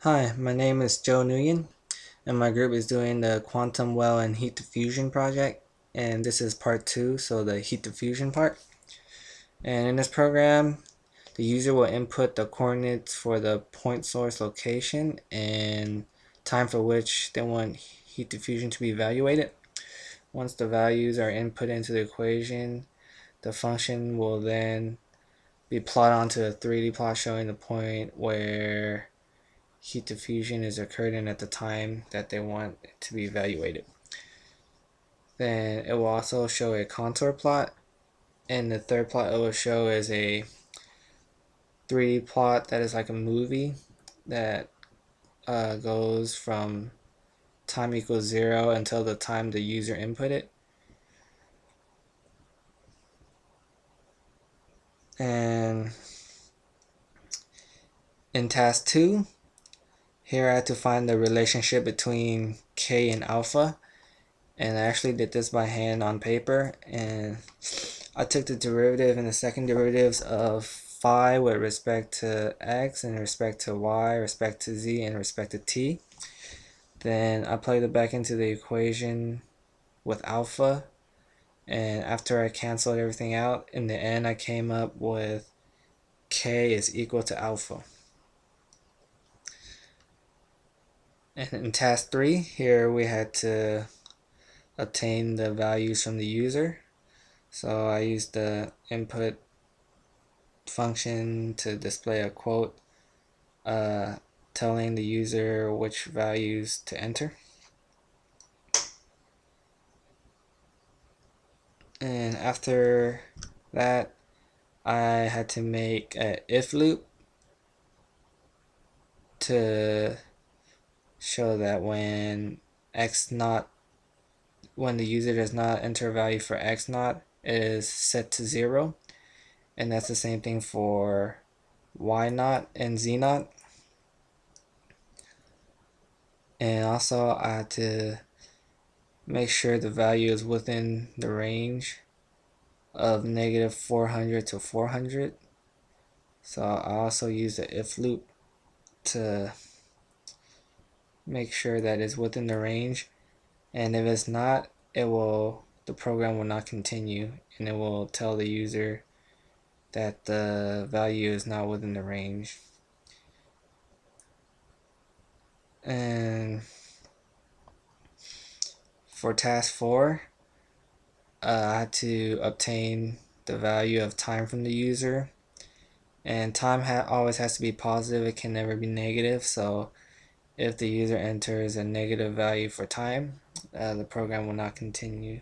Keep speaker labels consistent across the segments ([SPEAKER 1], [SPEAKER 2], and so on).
[SPEAKER 1] Hi, my name is Joe Nguyen, and my group is doing the quantum well and heat diffusion project, and this is part 2, so the heat diffusion part. And in this program, the user will input the coordinates for the point source location and time for which they want heat diffusion to be evaluated. Once the values are input into the equation, the function will then be plotted onto a 3D plot showing the point where heat diffusion is occurring at the time that they want it to be evaluated. Then it will also show a contour plot, and the third plot it will show is a 3D plot that is like a movie that goes from time equals 0 until the time the user input it. And in task 2, here I had to find the relationship between K and alpha, and I actually did this by hand on paper, and I took the derivative and the second derivatives of phi with respect to x, and respect to y, respect to z, and respect to t. Then I plugged it back into the equation with alpha, and after I canceled everything out, in the end I came up with k is equal to alpha. And in task 3, here we had to obtain the values from the user. So I used the input function to display a quote telling the user which values to enter. And after that, I had to make an if loop to show that when the user does not enter a value for x naught, it is set to 0, and that's the same thing for y naught and z naught. And also I had to make sure the value is within the range of negative 400 to 400. So I also use the if loop to make sure that it's within the range, and if it's not, the program will not continue, and it will tell the user that the value is not within the range. And for task 4, I had to obtain the value of time from the user, and time always has to be positive, it can never be negative. So if the user enters a negative value for time, the program will not continue.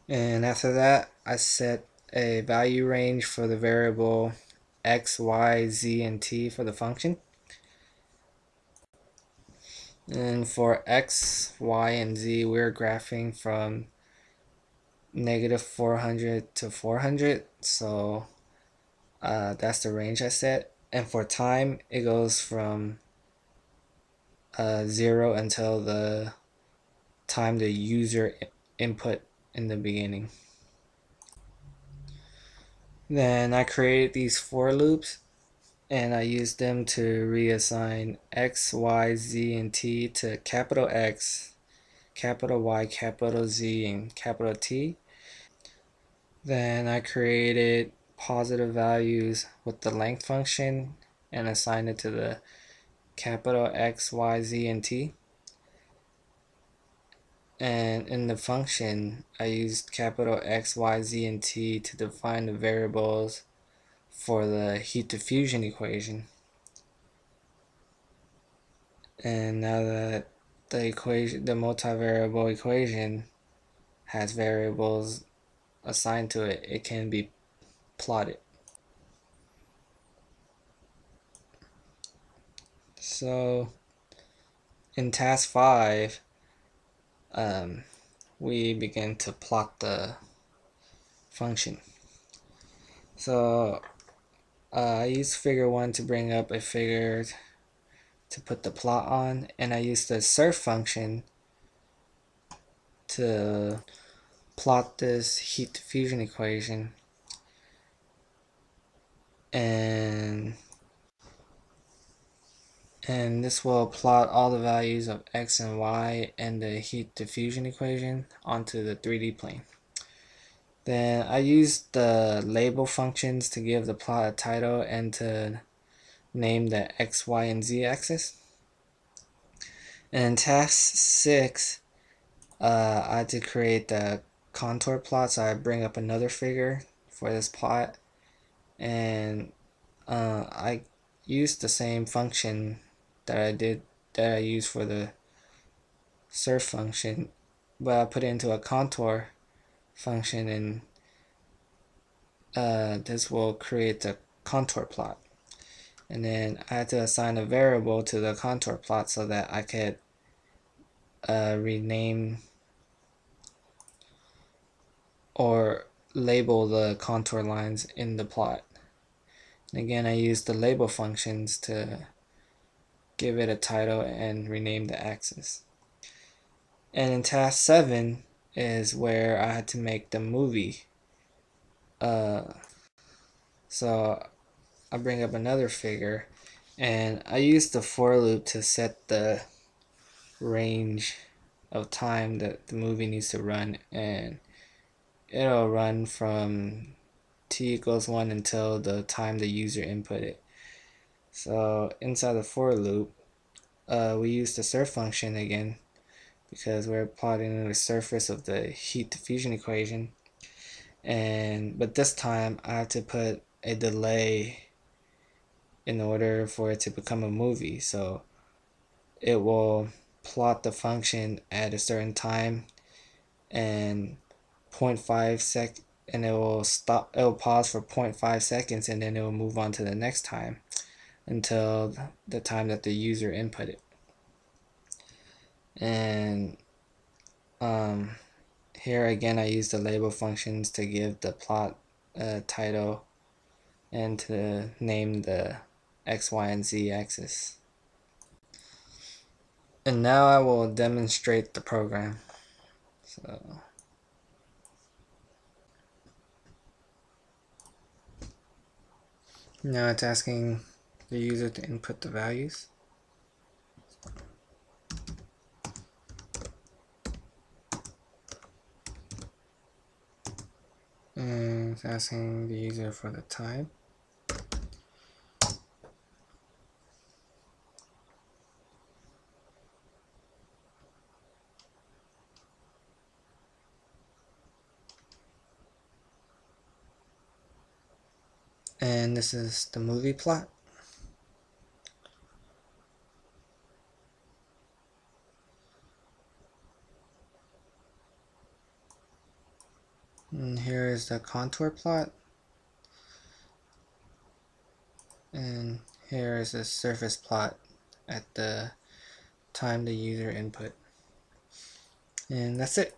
[SPEAKER 1] And after that, I set a value range for the variable x, y, z, and t for the function. And for x, y, and z, we're graphing from negative 400 to 400. So that's the range I set. And for time, it goes from 0 until the time the user input in the beginning. Then I created these for loops, and I used them to reassign x, y, z, and t to capital X, capital Y, capital Z, and capital T. Then I created positive values with the length function and assigned it to the capital X, Y, Z, and T. And in the function, I used capital X, Y, Z, and T to define the variables for the heat diffusion equation. And now that the multivariable equation has variables assigned to it, it can be plotted. So in task 5, we begin to plot the function. So I use figure 1 to bring up a figure to put the plot on, and I use the surf function to plot this heat diffusion equation. And And this will plot all the values of x and y and the heat diffusion equation onto the 3D plane. Then I used the label functions to give the plot a title and to name the x, y, and z axis. And in task 6, I had to create the contour plot, so I bring up another figure for this plot, and I used the same function that I used for the surf function, but I put it into a contour function, and this will create the contour plot. And then I had to assign a variable to the contour plot so that I could rename or label the contour lines in the plot. And again, I used the label functions to give it a title and rename the axis. And in task 7 is where I had to make the movie. So I bring up another figure, and I use the for loop to set the range of time that the movie needs to run, and it'll run from t=1 until the time the user input it. So inside the for loop, we use the surf function again because we're plotting the surface of the heat diffusion equation, but this time I have to put a delay in order for it to become a movie. So it will plot the function at a certain time and 0.5 sec, and it will pause for 0.5 seconds, and then it will move on to the next time until the time that the user input it. And here again, I use the label functions to give the plot a title and to name the x, y, and z axis. And now I will demonstrate the program. So now it's asking the user to input the values. And it's asking the user for the time. And this is the movie plot. And here is the contour plot. And here is the surface plot at the time the user input. And that's it.